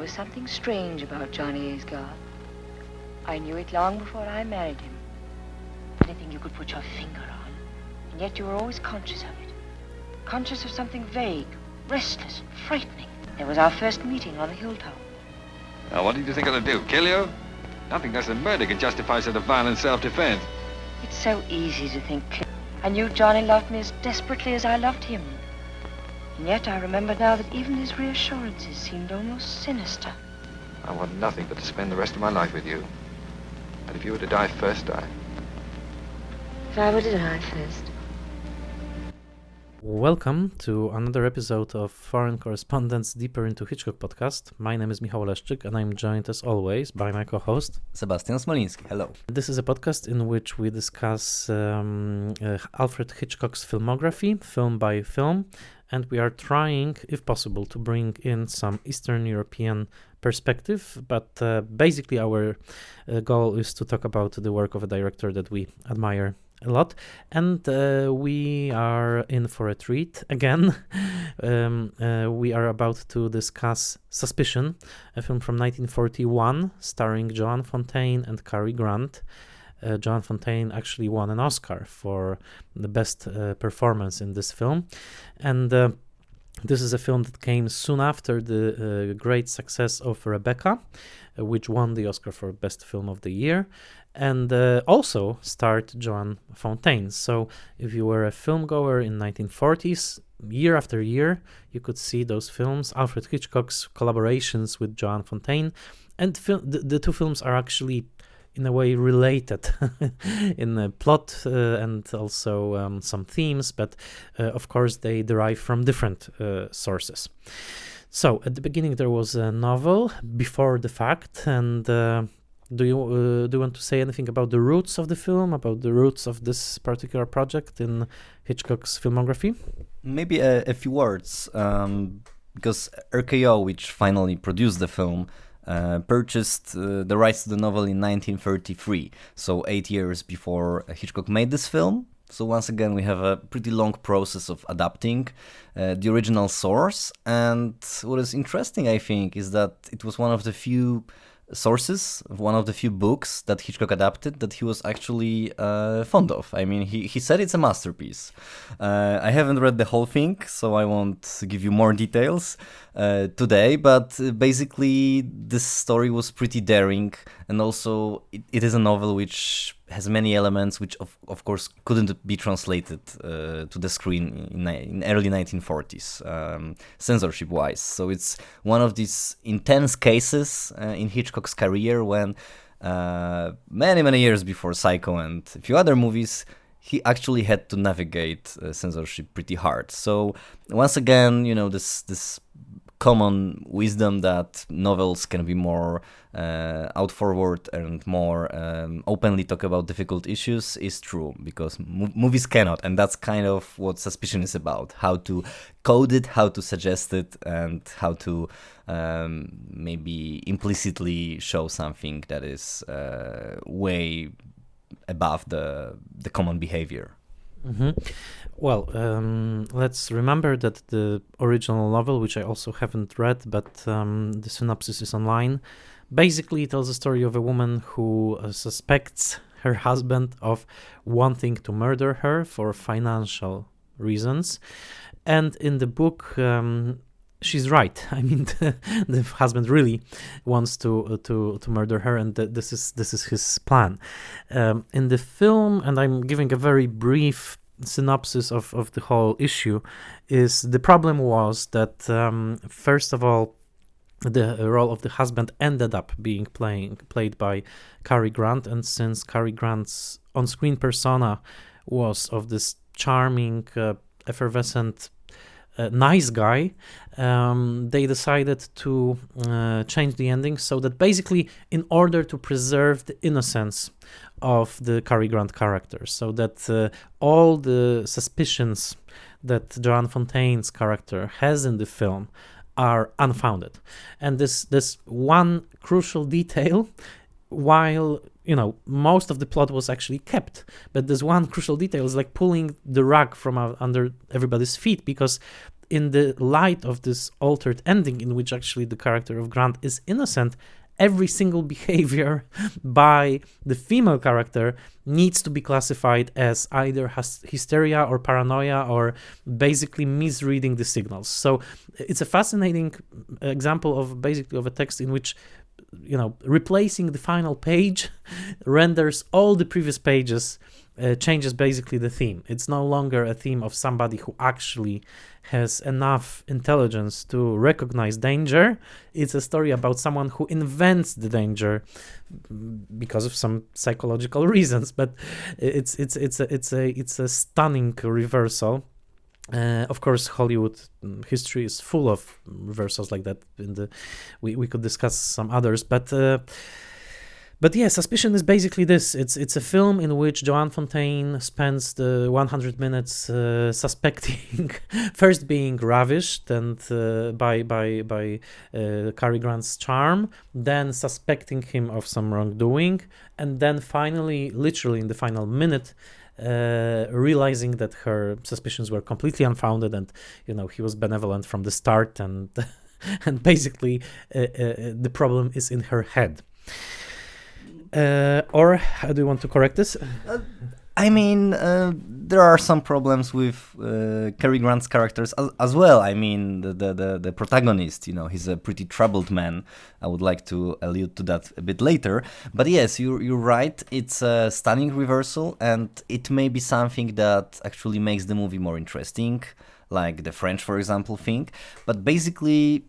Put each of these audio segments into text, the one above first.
There was something strange about Johnny Aysgarth. I knew it long before I married him. Anything you could put your finger on, and yet you were always conscious of it. Conscious of something vague, restless, frightening. There was our first meeting on the hilltop. Now, what did you think I'd do? Kill you? Nothing less than murder can justify such a violent self-defense. It's so easy to think. I knew Johnny loved me as desperately as I loved him. And yet I remember now that even his reassurances seemed almost sinister. I want nothing but to spend the rest of my life with you. And if you were to die first, If I were to die first. Welcome to another episode of Foreign Correspondents Deeper into Hitchcock podcast. My name is Michał Leszczyk and I'm joined as always by my co-host Sebastian Smoliński. Hello. This is a podcast in which we discuss Alfred Hitchcock's filmography, film by film, and we are trying, if possible, to bring in some Eastern European perspective, but basically our goal is to talk about the work of a director that we admire a lot, and we are in for a treat again. We are about to discuss Suspicion, a film from 1941 starring Joan Fontaine and Cary Grant. Joan Fontaine actually won an Oscar for the best performance in this film, and this is a film that came soon after the great success of Rebecca, which won the Oscar for Best Film of the Year, and also starred Joan Fontaine. So if you were a film goer in 1940s, year after year, you could see those films, Alfred Hitchcock's collaborations with Joan Fontaine, and the two films are actually in a way related in the plot and also some themes, but of course they derive from different sources. So at the beginning there was a novel, Before the Fact, and do you want to say anything about the roots of the film, about the roots of this particular project in Hitchcock's filmography? Maybe a few words, because RKO, which finally produced the film, purchased the rights to the novel in 1933, so 8 years before Hitchcock made this film. So once again, we have a pretty long process of adapting the original source. And what is interesting, I think, is that it was one of the few sources, one of the few books that Hitchcock adapted that he was actually fond of. I mean, he said it's a masterpiece. I haven't read the whole thing, so I won't give you more details today, but basically this story was pretty daring, and also it is a novel which has many elements which of course couldn't be translated to the screen in early 1940s, censorship wise. So it's one of these intense cases in Hitchcock's career when many years before Psycho and a few other movies, he actually had to navigate censorship pretty hard. So once again, you know, this common wisdom that novels can be more out forward and more openly talk about difficult issues is true, because movies cannot, and that's kind of what Suspicion is about: how to code it, how to suggest it, and how to maybe implicitly show something that is way above the common behavior. Mm-hmm. Well, let's remember that the original novel, which I also haven't read, but the synopsis is online, basically tells the story of a woman who suspects her husband of wanting to murder her for financial reasons. And in the book, she's right. I mean, the husband really wants to murder her, and this is his plan. In the film, and I'm giving a very brief synopsis of the whole issue, is the problem was that first of all, the role of the husband ended up being played by Cary Grant, and since Cary Grant's on-screen persona was of this charming, effervescent, nice guy, they decided to change the ending so that basically, in order to preserve the innocence of the Cary Grant character, so that all the suspicions that Joan Fontaine's character has in the film are unfounded. And this one crucial detail, while most of the plot was actually kept, but this one crucial detail is like pulling the rug from under everybody's feet, because in the light of this altered ending, in which actually the character of Grant is innocent, every single behavior by the female character needs to be classified as either hysteria or paranoia or basically misreading the signals. So it's a fascinating example of basically of a text in which, you know, replacing the final page renders all the previous pages, changes basically the theme. It's no longer a theme of somebody who actually has enough intelligence to recognize danger. It's a story about someone who invents the danger because of some psychological reasons. But it's a stunning reversal. Of course, Hollywood history is full of reversals like that. We could discuss some others, but yeah, Suspicion is basically this. It's a film in which Joan Fontaine spends the 100 minutes suspecting, first being ravished and by Cary Grant's charm, then suspecting him of some wrongdoing, and then finally, literally in the final minute, realizing that her suspicions were completely unfounded, and you know he was benevolent from the start, and and basically the problem is in her head. Or how do you want to correct this? I mean, there are some problems with Cary Grant's characters as well. I mean, the protagonist, you know, he's a pretty troubled man. I would like to allude to that a bit later. But yes, you're right. It's a stunning reversal, and it may be something that actually makes the movie more interesting, like the French, for example, thing. But basically,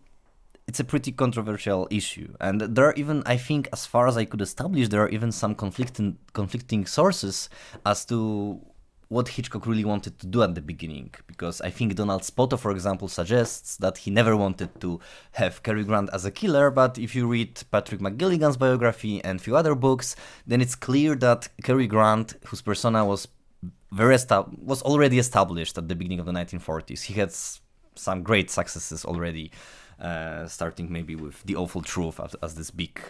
it's a pretty controversial issue, and there are even, I think, as far as I could establish, there are even some conflicting sources as to what Hitchcock really wanted to do at the beginning, because I think Donald Spoto, for example, suggests that he never wanted to have Cary Grant as a killer, but if you read Patrick McGilligan's biography and a few other books, then it's clear that Cary Grant, whose persona was already established at the beginning of the 1940s, he had some great successes already. Starting maybe with The Awful Truth as this big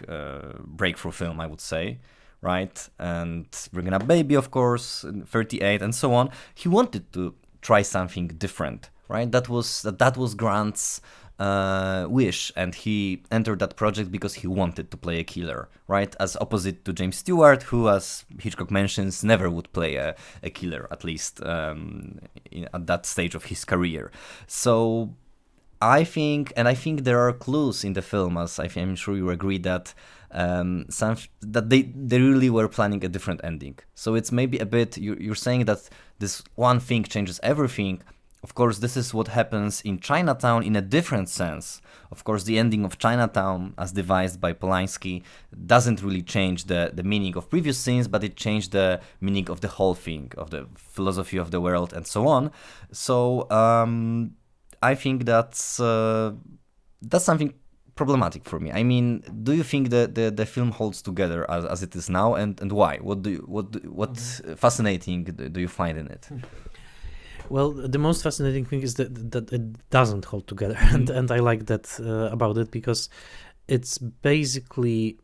breakthrough film, I would say, right? And Bringing Up Baby, of course, 38, and so on. He wanted to try something different, right? That was Grant's wish, and he entered that project because he wanted to play a killer, right? As opposite to James Stewart, who, as Hitchcock mentions, never would play a killer, at least at that stage of his career. So I think there are clues in the film, as I'm sure you agree, that that they really were planning a different ending. So it's maybe a bit, you're saying that this one thing changes everything. Of course, this is what happens in Chinatown in a different sense. Of course, the ending of Chinatown, as devised by Polanski, doesn't really change the meaning of previous scenes, but it changed the meaning of the whole thing, of the philosophy of the world, and so on. So I think that's something problematic for me. I mean, do you think that the film holds together as it is now, and why? What fascinating do you find in it? Well, the most fascinating thing is that it doesn't hold together, and I like that about it, because it's basically,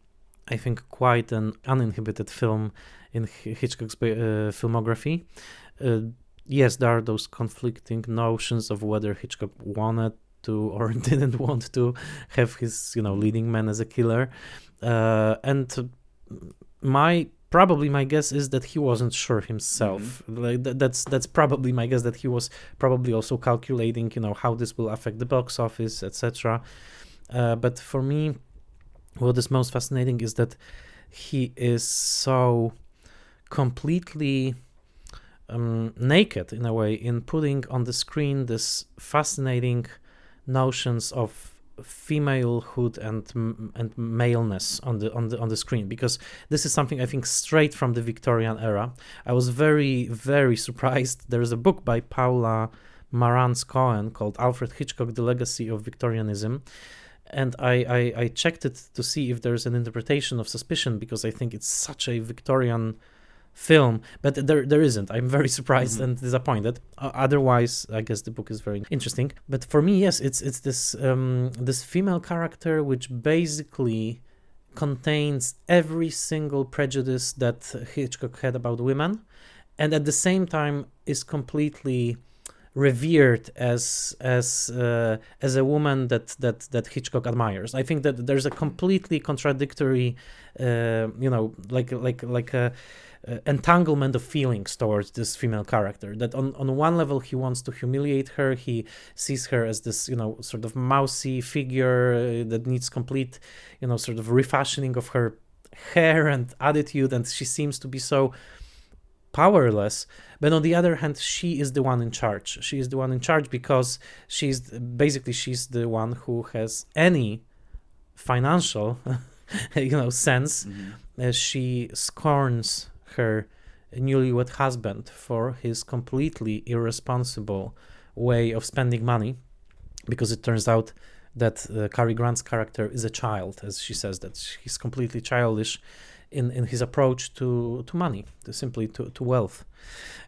I think, quite an uninhibited film in Hitchcock's filmography. Yes, there are those conflicting notions of whether Hitchcock wanted to or didn't want to have his, leading man as a killer. And my guess is that he wasn't sure himself. Like that's probably my guess, that he was probably also calculating, how this will affect the box office, etc. But for me, what is most fascinating is that he is so completely naked in a way in putting on the screen this fascinating notions of femalehood and maleness on the screen, because this is something I think straight from the Victorian era. I was very, very surprised. There's a book by Paula Marantz Cohen called Alfred Hitchcock: The Legacy of Victorianism, and I checked it to see if there's an interpretation of Suspicion, because I think it's such a Victorian film, but there isn't. I'm very surprised and disappointed. Otherwise, I guess the book is very interesting. But for me, yes, it's this this female character which basically contains every single prejudice that Hitchcock had about women, and at the same time is completely revered as a woman that Hitchcock admires. I think that there's a completely contradictory, like a entanglement of feelings towards this female character. That on one level he wants to humiliate her, he sees her as this sort of mousy figure that needs complete sort of refashioning of her hair and attitude, and she seems to be so powerless. But on the other hand, she is the one in charge. She is the one in charge because she's the one who has any financial sense. She scorns her newlywed husband for his completely irresponsible way of spending money, because it turns out that Cary Grant's character is a child, as she says, that he's completely childish in his approach to money, to wealth.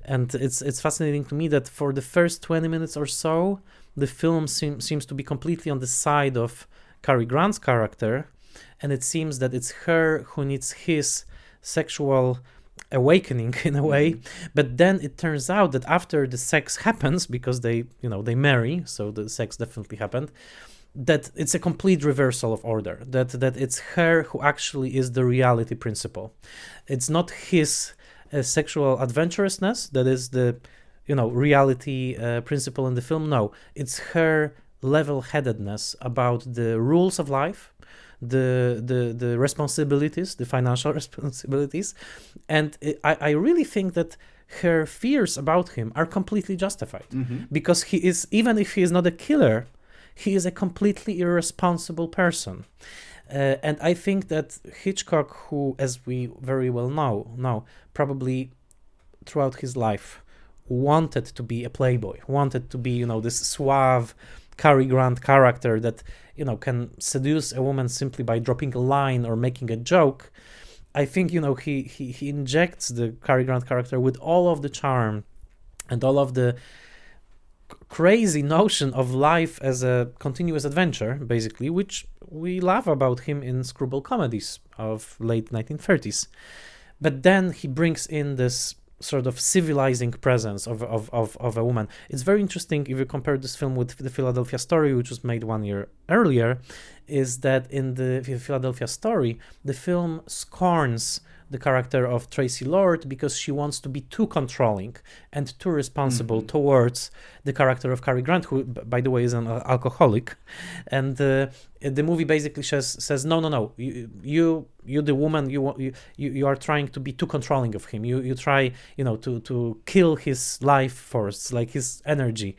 And it's fascinating to me that for the first 20 minutes or so, the film seems to be completely on the side of Cary Grant's character, and it seems that it's her who needs his sexual awakening in a way. But then it turns out that after the sex happens, because they marry, so the sex definitely happened, that it's a complete reversal of order, that it's her who actually is the reality principle. It's not his sexual adventurousness that is the reality principle in the film. No, it's her level-headedness about the rules of life, the responsibilities, the financial responsibilities. And I really think that her fears about him are completely justified, because he is, even if he is not a killer, he is a completely irresponsible person. And I think that Hitchcock, who, as we very well know, probably throughout his life wanted to be a playboy, wanted to be, this suave Cary Grant character that, can seduce a woman simply by dropping a line or making a joke. I think, he injects the Cary Grant character with all of the charm and all of the crazy notion of life as a continuous adventure, basically, which we love about him in screwball comedies of late 1930s. But then he brings in this sort of civilizing presence of a woman. It's very interesting if you compare this film with the Philadelphia Story, which was made 1 year earlier, is that in the Philadelphia Story, the film scorns the character of Tracy Lord because she wants to be too controlling and too responsible towards the character of Cary Grant, who, by the way, is an alcoholic. And the movie basically says no, you the woman, you are trying to be too controlling of him. You try to kill his life force, like his energy.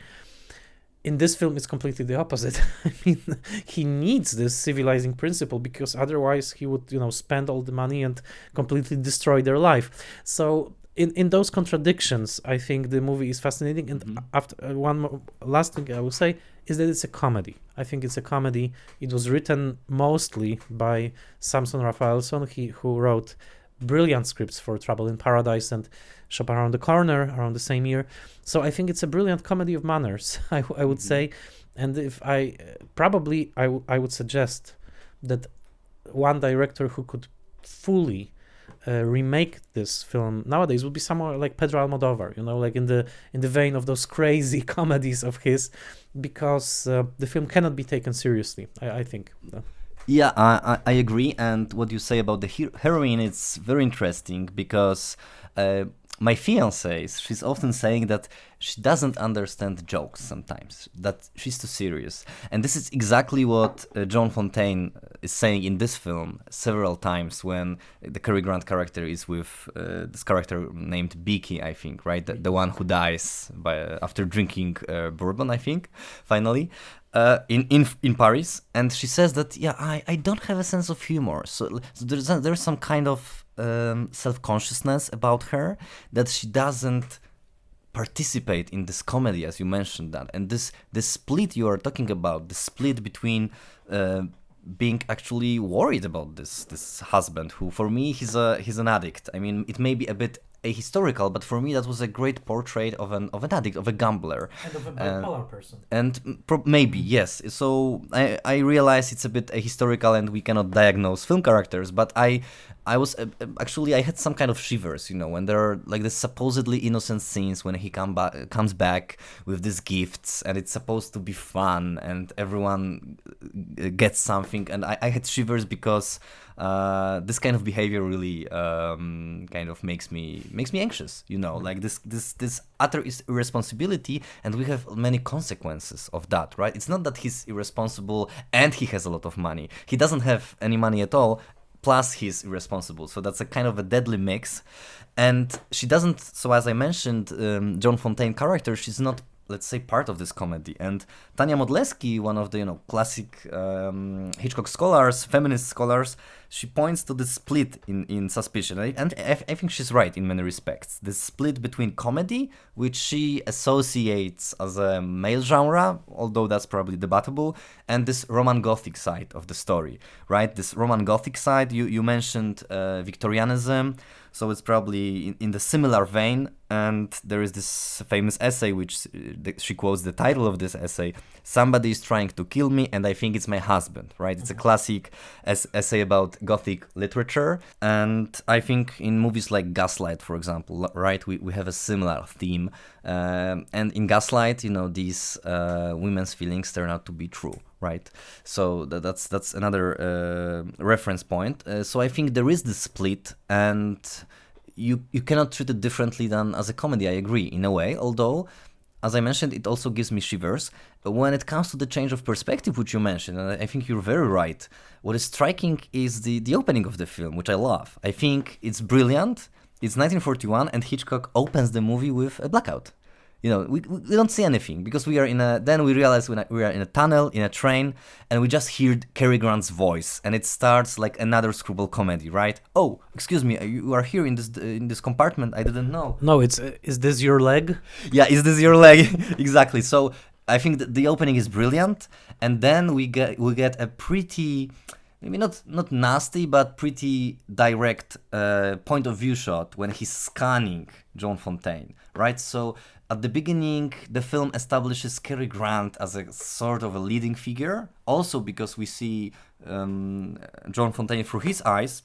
In this film, it's completely the opposite. I mean, he needs this civilizing principle because otherwise he would, spend all the money and completely destroy their life. So in those contradictions, I think the movie is fascinating. And after last thing I will say is that it's a comedy. I think it's a comedy. It was written mostly by Samson Raphaelson, who wrote brilliant scripts for Trouble in Paradise and Shop Around the Corner around the same year. So I think it's a brilliant comedy of manners, I would say. And if I would suggest that one director who could fully remake this film nowadays would be someone like Pedro Almodovar, like in the vein of those crazy comedies of his, because the film cannot be taken seriously, I think. Yeah, I agree. And what you say about the heroine, it's very interesting because my fiancée, she's often saying that she doesn't understand jokes sometimes, that she's too serious. And this is exactly what Joan Fontaine is saying in this film several times when the Cary Grant character is with this character named Beaky, I think, right? The one who dies after drinking bourbon, I think, finally. In Paris, and she says that I don't have a sense of humor, so there's some kind of self-consciousness about her, that she doesn't participate in this comedy, as you mentioned that, and this split you are talking about, the split between being actually worried about this husband, who for me he's an addict. I mean, it may be a bit ahistorical, but for me that was a great portrait of an addict, of a gambler, and of a bipolar person. And maybe yes. So I realize it's a bit ahistorical and we cannot diagnose film characters, but I I was actually, I had some kind of shivers, when there are like the supposedly innocent scenes when he comes back with these gifts, and it's supposed to be fun and everyone gets something, and I had shivers because this kind of behavior really kind of makes me anxious, like this utter irresponsibility, and we have many consequences of that, right? It's not that he's irresponsible and he has a lot of money. He doesn't have any money at all, plus he's irresponsible. So that's a kind of a deadly mix. And she doesn't, so as I mentioned, Joan Fontaine character, she's not, let's say, part of this comedy. And Tania Modleski, one of the classic Hitchcock scholars, feminist scholars, she points to the split in Suspicion, and I think she's right in many respects. The split between comedy, which she associates as a male genre, although that's probably debatable, and this Roman Gothic side of the story, right? This Roman Gothic side, you mentioned Victorianism, so it's probably in the similar vein. And there is this famous essay, which she quotes the title of this essay: "Somebody is trying to kill me, and I think it's my husband," right? It's a classic essay about Gothic literature. And I think in movies like Gaslight, for example, right, we have a similar theme. And in Gaslight, these women's feelings turn out to be true, right? So that's another reference point. So I think there is this split, and you cannot treat it differently than as a comedy, I agree, in a way, although, as I mentioned, it also gives me shivers. When it comes to the change of perspective, which you mentioned, and I think you're very right, what is striking is the opening of the film, which I love. I think it's brilliant. It's 1941, and Hitchcock opens the movie with a blackout. We don't see anything, because then we realize we are in a tunnel, in a train, and we just hear Cary Grant's voice, and it starts like another screwball comedy, right? Oh, excuse me, you are here in this compartment, I didn't know. No, is this your leg? Yeah, is this your leg? Exactly. So I think that the opening is brilliant, and then we get a pretty, maybe not nasty, but pretty direct point of view shot when he's scanning Joan Fontaine, right? So at the beginning, the film establishes Cary Grant as a sort of a leading figure, also because we see Joan Fontaine through his eyes.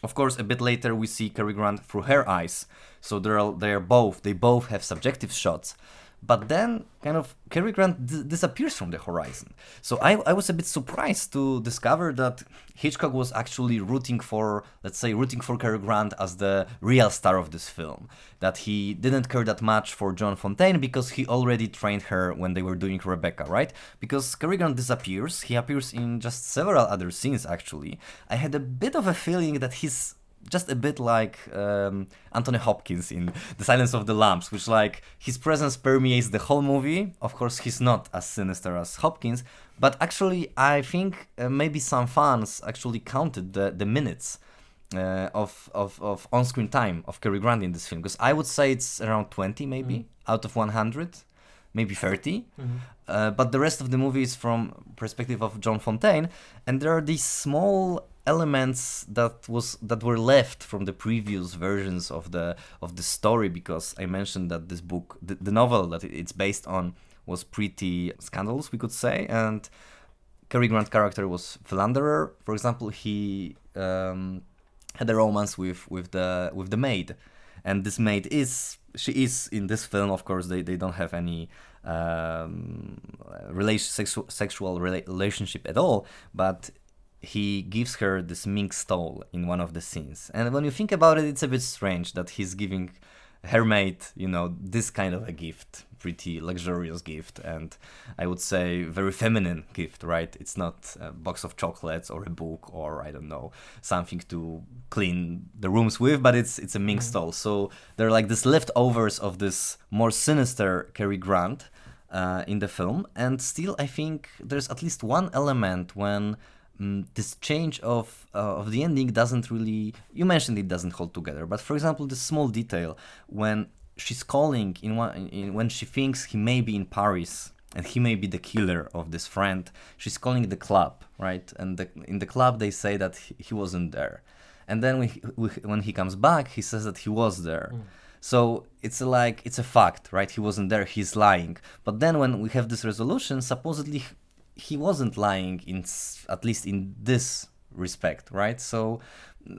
Of course, a bit later we see Cary Grant through her eyes. So they both have subjective shots. But then, kind of, Cary Grant disappears from the horizon. So I was a bit surprised to discover that Hitchcock was actually rooting for Cary Grant as the real star of this film. That he didn't care that much for Joan Fontaine because he already trained her when they were doing Rebecca, right? Because Cary Grant disappears, he appears in just several other scenes, actually. I had a bit of a feeling that he's just a bit like Anthony Hopkins in The Silence of the Lambs, which, like, his presence permeates the whole movie. Of course, he's not as sinister as Hopkins, but actually, I think maybe some fans actually counted the minutes of on-screen time of Cary Grant in this film, because I would say it's around 20 maybe out of 100, maybe 30. But the rest of the movie is from perspective of Joan Fontaine, and there are these small elements that were left from the previous versions of the story, because I mentioned that this book, the novel that it's based on, was pretty scandalous, we could say, and Cary Grant character was philanderer. For example, he had a romance with the maid, and this maid she is in this film. Of course, they don't have any sexual relationship at all, but he gives her this mink stole in one of the scenes. And when you think about it, it's a bit strange that he's giving her maid, this kind of a gift, pretty luxurious gift, and I would say very feminine gift, right? It's not a box of chocolates or a book or, I don't know, something to clean the rooms with, but it's a mink stole. So there are like these leftovers of this more sinister Cary Grant in the film, and still I think there's at least one element when this change of the ending doesn't really, you mentioned it doesn't hold together, but for example, this small detail when she's calling when she thinks he may be in Paris and he may be the killer of this friend, she's calling the club, right? And in the club they say that he wasn't there, and then when he comes back, he says that he was there. So it's a fact, right? He wasn't there, he's lying. But then when we have this resolution, supposedly he wasn't lying, at least in this respect, right? So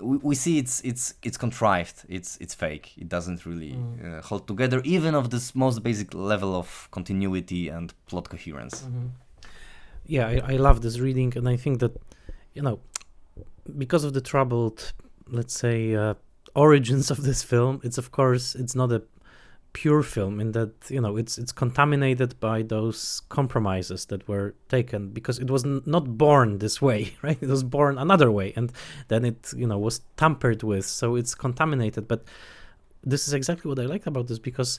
we see it's contrived, it's fake. It doesn't really hold together, even of this most basic level of continuity and plot coherence. Yeah, I love this reading, and I think that, because of the troubled, let's say, origins of this film, it's not a pure film in that, it's contaminated by those compromises that were taken, because it was not born this way, right? It was born another way, and then it, was tampered with, so it's contaminated. But this is exactly what I like about this, because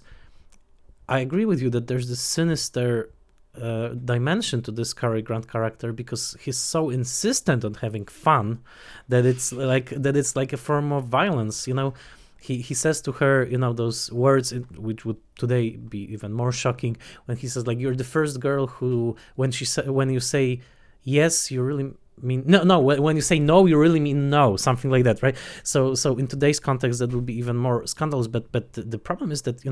I agree with you that there's this sinister dimension to this Cary Grant character, because he's so insistent on having fun that it's like a form of violence. He says to her, those words which would today be even more shocking, when he says, like, you're the first girl who, when you say yes, you really mean no. When you say no, you really mean no, something like that, right? So in today's context, that would be even more scandalous. But the problem is that,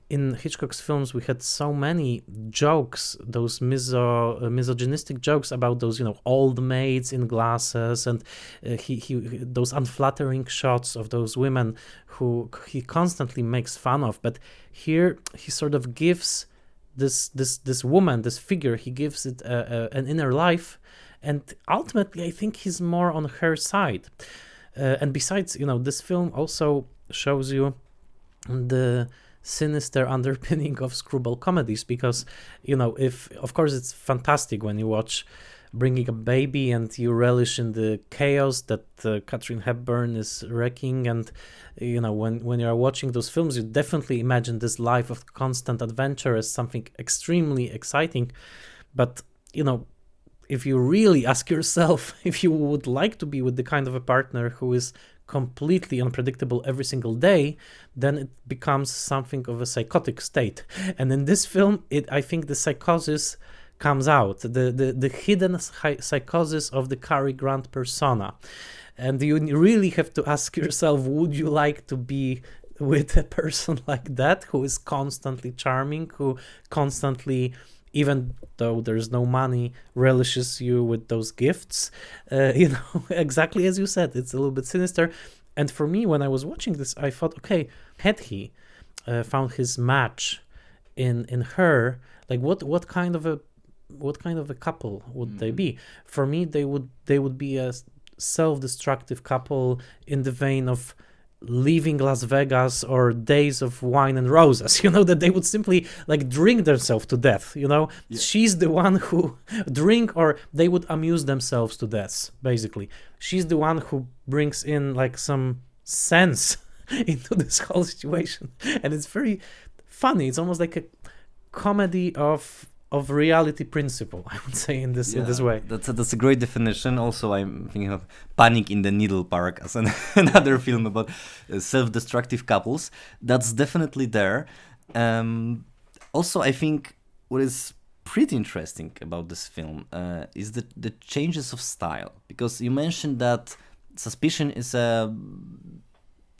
in Hitchcock's films, we had so many jokes, those misogynistic jokes about those, old maids in glasses, and those unflattering shots of those women who he constantly makes fun of. But here he sort of gives this woman, this figure, he gives it an inner life, and ultimately I think he's more on her side. And besides, this film also shows you the sinister underpinning of screwball comedies, because if, of course, it's fantastic when you watch Bringing a Baby and you relish in the chaos that Katharine Hepburn is wrecking, and when you are watching those films, you definitely imagine this life of constant adventure as something extremely exciting. But if you really ask yourself if you would like to be with the kind of a partner who is completely unpredictable every single day, then it becomes something of a psychotic state. And in this film, I think the psychosis comes out, the hidden psychosis of the Cary Grant persona. And you really have to ask yourself, would you like to be with a person like that, who is constantly charming, who constantly, even though there's no money, relishes you with those gifts? Exactly as you said, it's a little bit sinister. And for me, when I was watching this, I thought, okay, had he found his match in her, like what kind of a couple would they be? For me, they would be a self-destructive couple in the vein of Leaving Las Vegas or Days of Wine and Roses, that they would simply like drink themselves to death. Yeah. She's the one who drink, or they would amuse themselves to death, basically. She's the one who brings in like some sense into this whole situation, and it's very funny. It's almost like a comedy of reality principle, I would say, in this way. That's a great definition. Also, I'm thinking of Panic in the Needle Park as another film about self-destructive couples. That's definitely there. Also, I think what is pretty interesting about this film is the changes of style, because you mentioned that Suspicion is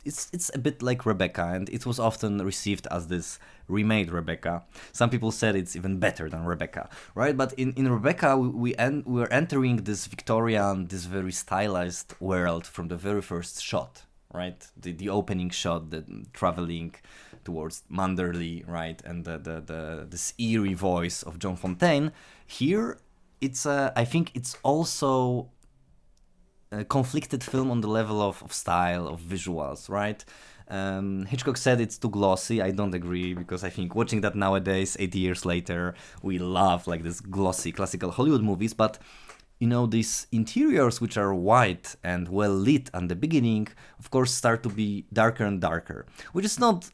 it's a bit like Rebecca, and it was often received as this remade Rebecca. Some people said it's even better than Rebecca, right? But in Rebecca, we're entering this Victorian, this very stylized world from the very first shot, right? The opening shot, the traveling towards Manderley, right? And this eerie voice of Joan Fontaine. Here, I think it's also a conflicted film on the level of style, of visuals, right? Hitchcock said it's too glossy. I don't agree, because I think watching that nowadays, 80 years later, we love like this glossy classical Hollywood movies, but these interiors, which are white and well lit at the beginning, of course start to be darker and darker, which is not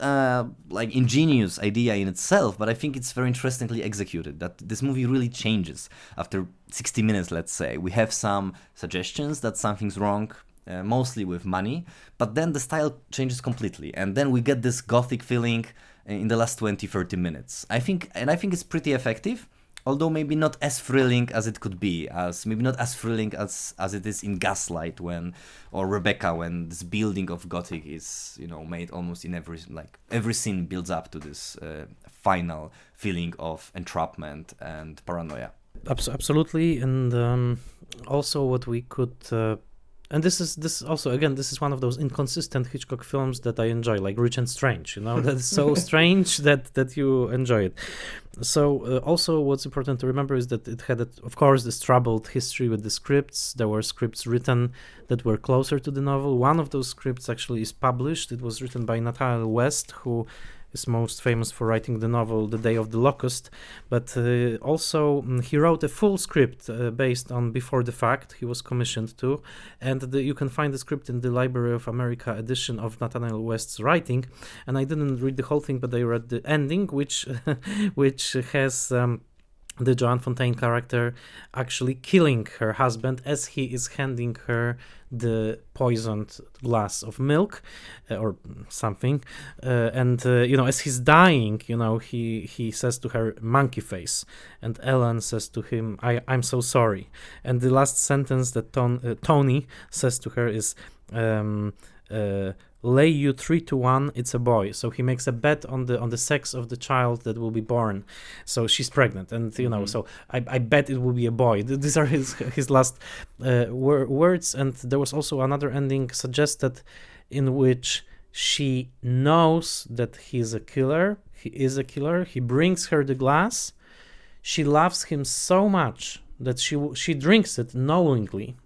like ingenious idea in itself, but I think it's very interestingly executed, that this movie really changes after 60 minutes, let's say. We have some suggestions that something's wrong, mostly with money, but then the style changes completely, and then we get this Gothic feeling in the last 20-30 minutes. I think it's pretty effective, although maybe not as thrilling as it could be, maybe not as thrilling as it is in Gaslight or Rebecca, when this building of Gothic is made almost in every scene builds up to this final feeling of entrapment and paranoia. Absolutely, and also what we could. And this is also, again, this is one of those inconsistent Hitchcock films that I enjoy, like Rich and Strange. That's so strange that you enjoy it. So also what's important to remember is that it had, of course, this troubled history with the scripts. There were scripts written that were closer to the novel. One of those scripts actually is published. It was written by Nathaniel West, who is most famous for writing the novel The Day of the Locust, but also he wrote a full script based on Before the Fact. He was commissioned to, and you can find the script in the Library of America edition of Nathaniel West's writing. And I didn't read the whole thing, but I read the ending, which which has the Joan Fontaine character actually killing her husband as he is handing her the poisoned glass of milk or something, and as he's dying, he says to her, "Monkey face," and Ellen says to him, I'm so sorry." And the last sentence that Tony says to her is, "Lay you 3-1, it's a boy." So he makes a bet on the sex of the child that will be born. So she's pregnant, and so I bet it will be a boy. These are his last words. And there was also another ending suggested in which she knows that he is a killer. He brings her the glass. She loves him so much that she drinks it knowingly.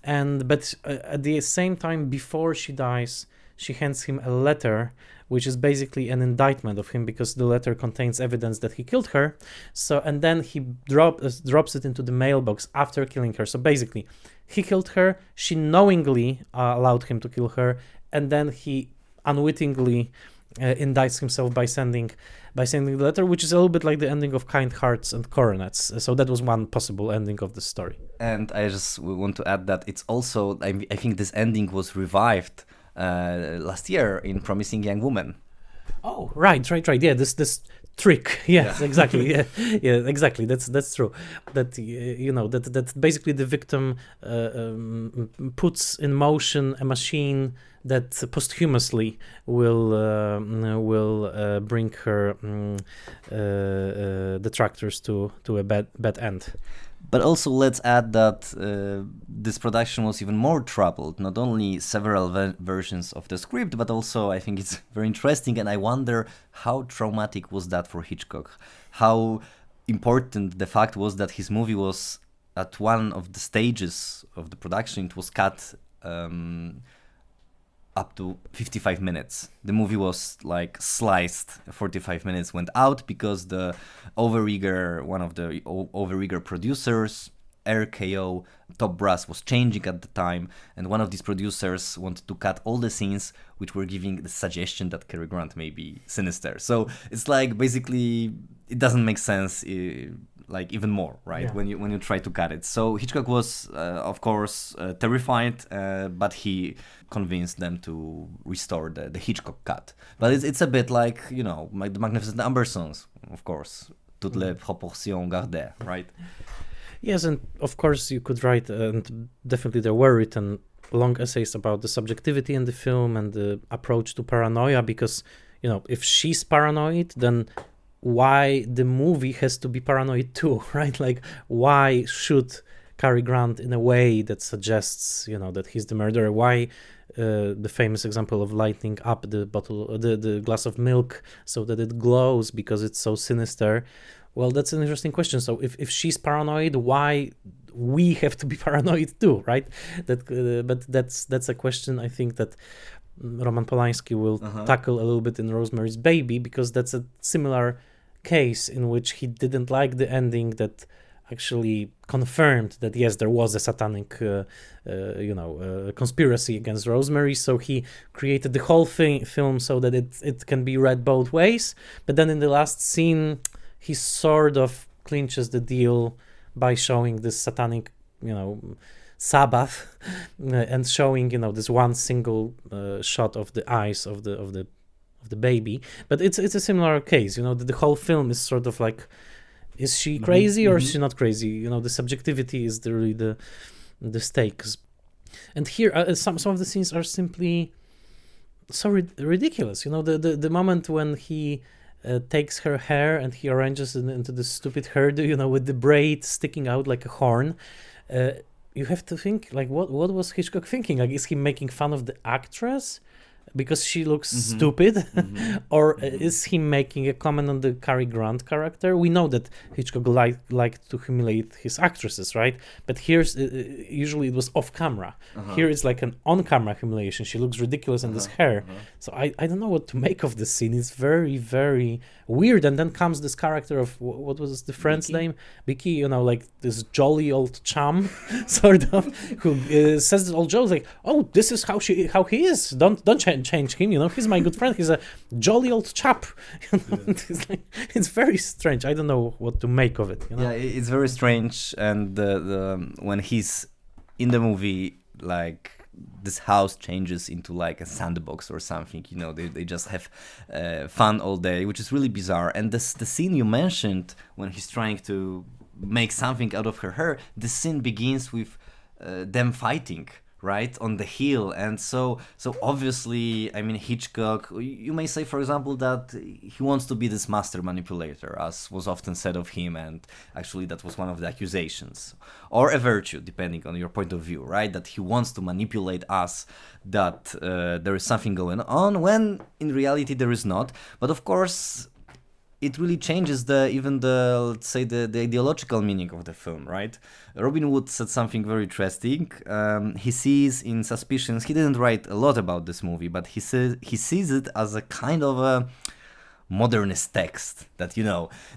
But at the same time, before she dies, she hands him a letter, which is basically an indictment of him, because the letter contains evidence that he killed her. So, and then he drops it into the mailbox after killing her. So basically, he killed her. She knowingly allowed him to kill her, and then he unwittingly indicts himself by sending the letter, which is a little bit like the ending of Kind Hearts and Coronets. So that was one possible ending of the story. And I just want to add that it's also, I think this ending was revived last year in Promising Young Woman. Oh, right. Yeah, this trick. Yes, yeah. Exactly. Yeah, exactly. That's true. That that basically the victim puts in motion a machine that posthumously will bring her detractors to a bad end. But also let's add that this production was even more troubled. Not only several versions of the script, but also I think it's very interesting, and I wonder how traumatic was that for Hitchcock. How important the fact was that his movie was at one of the stages of the production. It was cut up to 55 minutes. The movie was like sliced. 45 minutes went out because the one of the overeager producers, RKO, Top Brass, was changing at the time, and one of these producers wanted to cut all the scenes which were giving the suggestion that Cary Grant may be sinister. So it's like basically it doesn't make sense. Like even more, right? Yeah. When you try to cut it. So Hitchcock was, of course, terrified, but he convinced them to restore the Hitchcock cut. But it's a bit like the Magnificent Amber songs, of course, toutes les proportions gardées, right? Yes, and of course you could write, and definitely there were written long essays about the subjectivity in the film and the approach to paranoia, because if she's paranoid, then why the movie has to be paranoid too, right? Like, why should Cary Grant in a way that suggests, that he's the murderer? Why the famous example of lighting up the glass of milk so that it glows because it's so sinister? Well, that's an interesting question. So if she's paranoid, why we have to be paranoid too, right? But that's a question I think that Roman Polanski will tackle a little bit in Rosemary's Baby, because that's a similar case in which he didn't like the ending that actually confirmed that yes, there was a satanic conspiracy against Rosemary. So he created the whole film so that it can be read both ways. But then in the last scene, he sort of clinches the deal by showing this satanic, Sabbath, and showing this one single shot of the eyes of the baby. But it's a similar case. The whole film is sort of like, is she crazy or is she not crazy? The subjectivity is really the stakes. And here some of the scenes are simply so ridiculous. The moment when he takes her hair and he arranges it into this stupid hairdo, with the braid sticking out like a horn. You have to think, like, what was Hitchcock thinking? Like, is he making fun of the actress because she looks stupid? Or is he making a comment on the Cary Grant character? We know that Hitchcock liked to humiliate his actresses, right? But here's usually it was off camera. Here it's like an on camera humiliation. She looks ridiculous in this hair. So I don't know what to make of this scene. It's very, very weird. And then comes this character of, what was the friend's name? Vicky, like this jolly old chum sort of, who says all jokes like, oh, this is how he is. Don't change him, he's my good friend, he's a jolly old chap. It's very strange. I don't know what to make of it. Yeah, it's very strange. And the when he's in the movie, like, this house changes into like a sandbox or something, they just have fun all day, which is really bizarre. And the scene you mentioned when he's trying to make something out of her hair, the scene begins with them fighting, right, on the hill. And so obviously, I mean, Hitchcock, you may say, for example, that he wants to be this master manipulator, as was often said of him, and actually that was one of the accusations, or a virtue, depending on your point of view, right, that he wants to manipulate us, that there is something going on, when in reality there is not. But of course, it really changes let's say the ideological meaning of the film, right? Robin Wood said something very interesting. He sees in Suspicions, he didn't write a lot about this movie, but he sees it as a kind of a modernist text that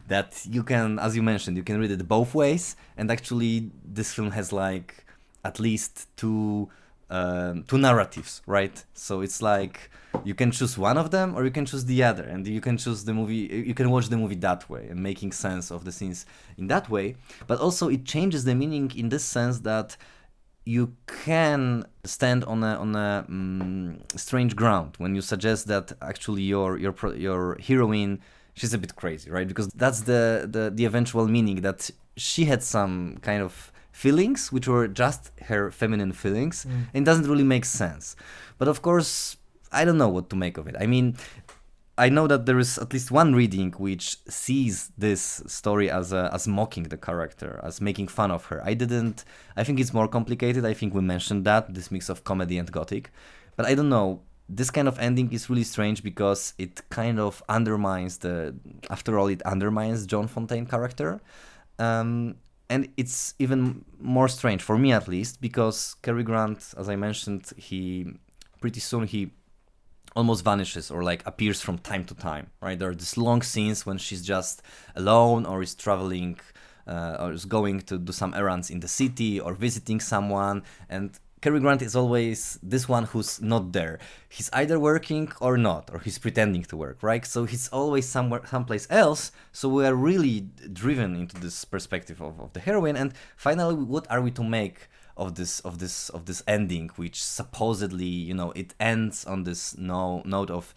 that you can, as you mentioned, you can read it both ways. And actually, this film has like at least two narratives, right? So it's like you can choose one of them or you can choose the other, and you can choose the movie, you can watch the movie that way and making sense of the scenes in that way. But also it changes the meaning in this sense that you can stand on a strange ground when you suggest that actually your heroine, she's a bit crazy, right? Because that's the eventual meaning, that she had some kind of feelings which were just her feminine feelings, and doesn't really make sense. But of course, I don't know what to make of it. I mean, I know that there is at least one reading which sees this story as mocking the character, as making fun of her. I think it's more complicated. I think we mentioned that, this mix of comedy and Gothic. But I don't know, this kind of ending is really strange because it kind of undermines it undermines Joan Fontaine character. And it's even more strange, for me at least, because Cary Grant, as I mentioned, pretty soon he almost vanishes or like appears from time to time, right? There are these long scenes when she's just alone or is traveling or is going to do some errands in the city or visiting someone, and Cary Grant is always this one who's not there. He's either working or not, or he's pretending to work, right? So he's always someplace else. So we are really driven into this perspective of the heroine. And finally, what are we to make of this ending, which supposedly, it ends on this note of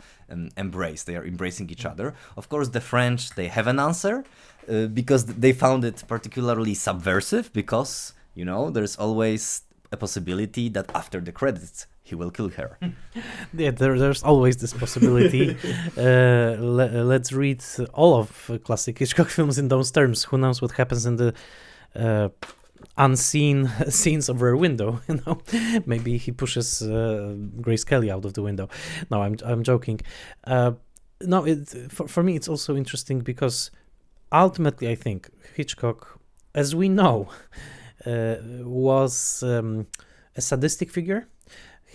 embrace. They are embracing each other. Of course, the French, they have an answer because they found it particularly subversive, because there's always a possibility that after the credits he will kill her. Yeah, there's always this possibility. Let's read all of classic Hitchcock films in those terms. Who knows what happens in the unseen scenes of Rear Window? Maybe he pushes Grace Kelly out of the window. No, I'm joking. For me it's also interesting because ultimately I think Hitchcock, as we know, was a sadistic figure.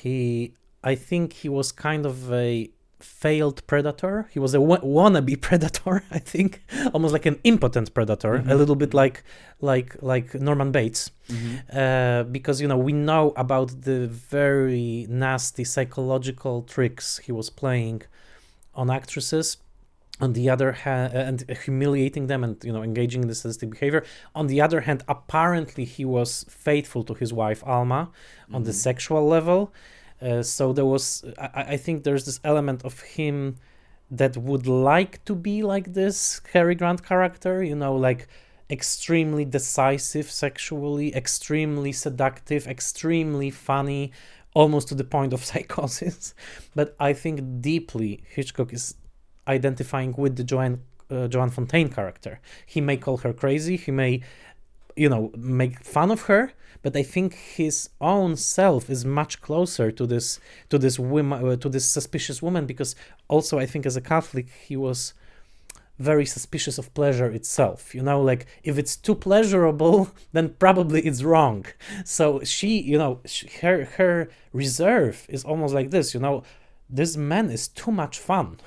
I think he was kind of a failed predator. He was a wannabe predator, I think, almost like an impotent predator, a little bit like Norman Bates, because we know about the very nasty psychological tricks he was playing on actresses. On the other hand, and humiliating them and engaging in this sadistic behavior. On the other hand, apparently he was faithful to his wife Alma on the sexual level. So there was, I think there's this element of him that would like to be like this Cary Grant character, like extremely decisive sexually, extremely seductive, extremely funny, almost to the point of psychosis. But I think deeply Hitchcock is identifying with the Joan Fontaine character. He may call her crazy, he may, make fun of her, but I think his own self is much closer to this woman, to this suspicious woman, because also I think as a Catholic he was very suspicious of pleasure itself. Like if it's too pleasurable, then probably it's wrong. So her reserve is almost like this. This man is too much fun.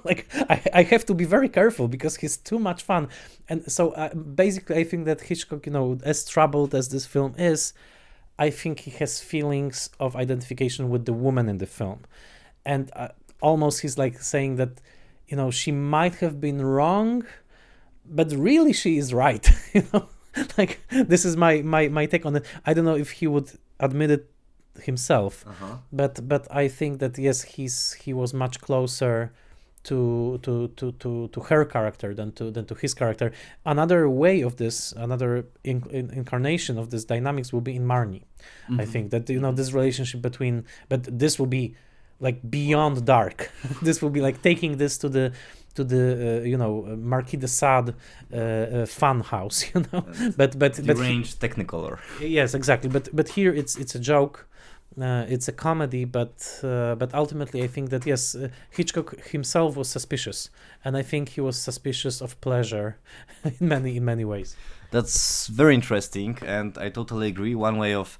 Like I have to be very careful because he's too much fun. And so basically I think that Hitchcock, as troubled as this film is, I think he has feelings of identification with the woman in the film. And almost he's like saying that, she might have been wrong, but really she is right. Like this is my take on it. I don't know if he would admit it himself, but I think that yes, he was much closer to her character than to his character. Another way of this, another incarnation of this dynamics will be in Marnie. I think that this relationship between, but this will be like beyond dark. This will be like taking this to the Marquis de Sade fun house, but deranged Technicolor. Yes, exactly. But here it's a joke. It's a comedy, but ultimately I think that yes, Hitchcock himself was suspicious, and I think he was suspicious of pleasure in many ways. That's very interesting, and I totally agree. One way of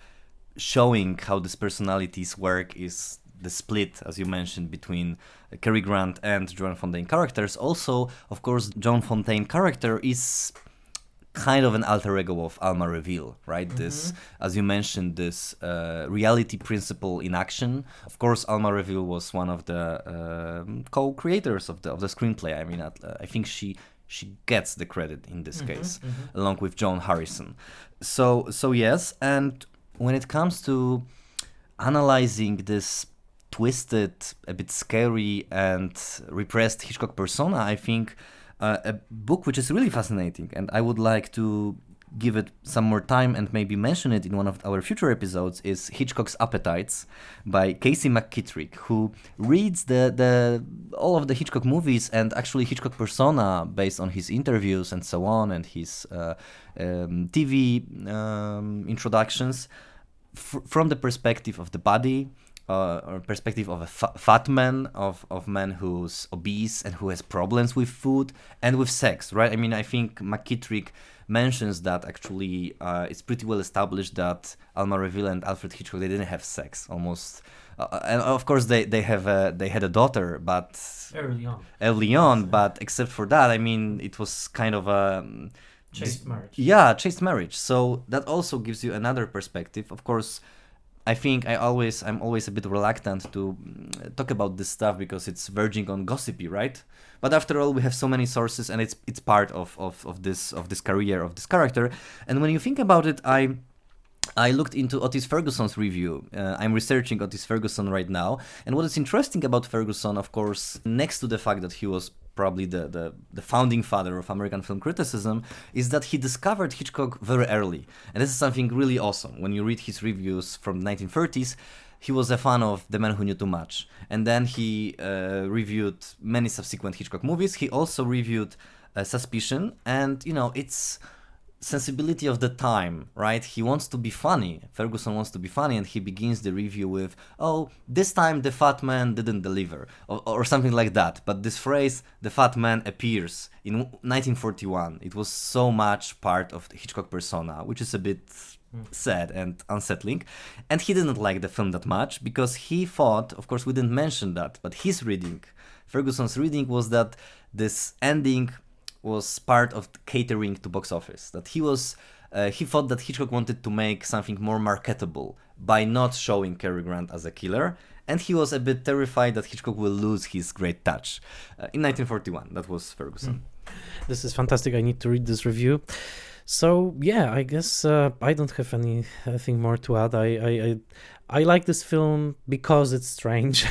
showing how these personalities work is the split, as you mentioned, between Cary Grant and Joan Fontaine characters. Also, of course, Joan Fontaine character is kind of an alter ego of Alma Reville, right? This, as you mentioned, this reality principle in action. Of course, Alma Reville was one of the co-creators of the screenplay. I mean, I think she gets the credit in this case, along with Joan Harrison. So yes, and when it comes to analyzing this twisted, a bit scary and repressed Hitchcock persona, I think a book which is really fascinating, and I would like to give it some more time and maybe mention it in one of our future episodes, is Hitchcock's Appetites by Casey McKittrick, who reads the all of the Hitchcock movies and actually Hitchcock persona based on his interviews and so on, and his TV introductions from the perspective of the body, or perspective of a fat man, of man who's obese and who has problems with food and with sex, right? I mean, I think McKittrick mentions that actually it's pretty well established that Alma Reville and Alfred Hitchcock, they didn't have sex almost, and of course they had a daughter, but early on, but except for that, I mean, it was kind of a chaste marriage. Yeah, chaste marriage. So that also gives you another perspective. Of course, I think I'm always a bit reluctant to talk about this stuff because it's verging on gossipy, right? But after all, we have so many sources, and it's part of this career of this character. And when you think about it, I looked into Otis Ferguson's review. I'm researching Otis Ferguson right now, and what is interesting about Ferguson, of course, next to the fact that he was probably the founding father of American film criticism, is that he discovered Hitchcock very early. And this is something really awesome. When you read his reviews from the 1930s, he was a fan of The Man Who Knew Too Much. And then he reviewed many subsequent Hitchcock movies. He also reviewed Suspicion, and, it's sensibility of the time, right? He wants to be funny. Ferguson wants to be funny, and he begins the review with, "Oh, this time the fat man didn't deliver," or something like that. But this phrase, "the fat man," appears in 1941. It was so much part of the Hitchcock persona, which is a bit sad and unsettling. And he didn't like the film that much because he thought, of course we didn't mention that, but his reading, Ferguson's reading, was that this ending was part of catering to box office. That he thought that Hitchcock wanted to make something more marketable by not showing Cary Grant as a killer, and he was a bit terrified that Hitchcock will lose his great touch. In 1941, that was Ferguson. This is fantastic. I need to read this review. So yeah, I guess I don't have anything more to add. I like this film because it's strange.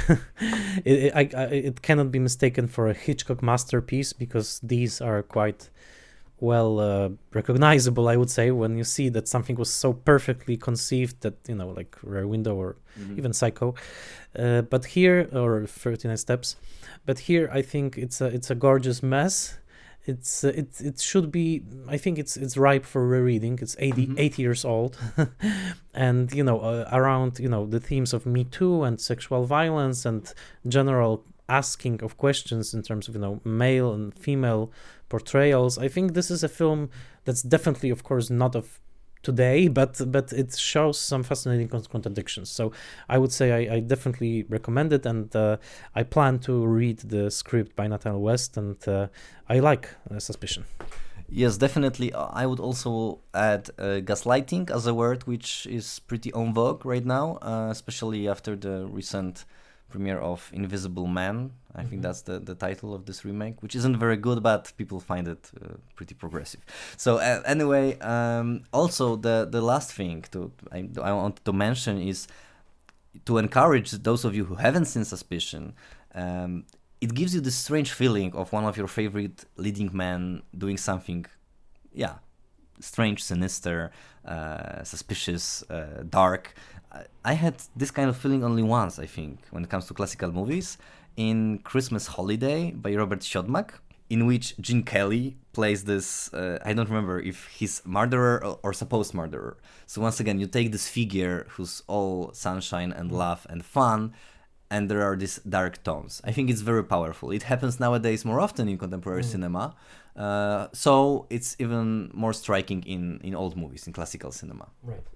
It cannot be mistaken for a Hitchcock masterpiece because these are quite recognizable, I would say, when you see that something was so perfectly conceived that, like Rear Window or even Psycho. But here, or 39 Steps, but here I think it's a gorgeous mess. It should be, I think it's ripe for rereading. It's 80 years old, and around the themes of Me Too and sexual violence and general asking of questions in terms of male and female portrayals. I think this is a film that's definitely, of course, not of today, but it shows some fascinating contradictions. So I would say I definitely recommend it, and I plan to read the script by Nathaniel West, and I like Suspicion. Yes, definitely. I would also add gaslighting as a word which is pretty en vogue right now, especially after the recent premiere of Invisible Man. I think that's the title of this remake, which isn't very good, but people find it pretty progressive. So anyway, also the last thing I want to mention is to encourage those of you who haven't seen Suspicion. It gives you this strange feeling of one of your favorite leading men doing something, strange, sinister, suspicious, dark. I had this kind of feeling only once, I think, when it comes to classical movies, in Christmas Holiday by Robert Siodmak, in which Gene Kelly plays this, I don't remember if he's murderer or supposed murderer. So once again, you take this figure who's all sunshine and love and fun, and there are these dark tones. I think it's very powerful. It happens nowadays more often in contemporary cinema, so it's even more striking in old movies, in classical cinema. Right.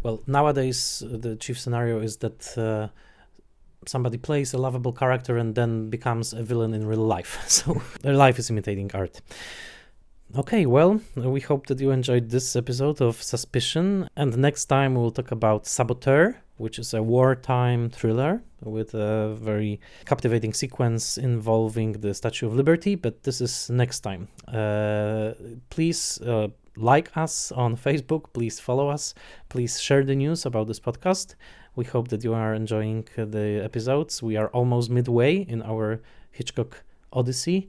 Well, nowadays the chief scenario is that somebody plays a lovable character and then becomes a villain in real life. So their life is imitating art. Okay, well, we hope that you enjoyed this episode of Suspicion, and next time we'll talk about Saboteur, which is a wartime thriller with a very captivating sequence involving the Statue of Liberty, but this is next time. Please like us on Facebook, please follow us, please share the news about this podcast. We hope that you are enjoying the episodes. We are almost midway in our Hitchcock Odyssey,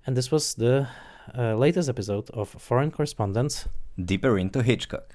and this was the latest episode of Foreign Correspondents. Deeper into Hitchcock.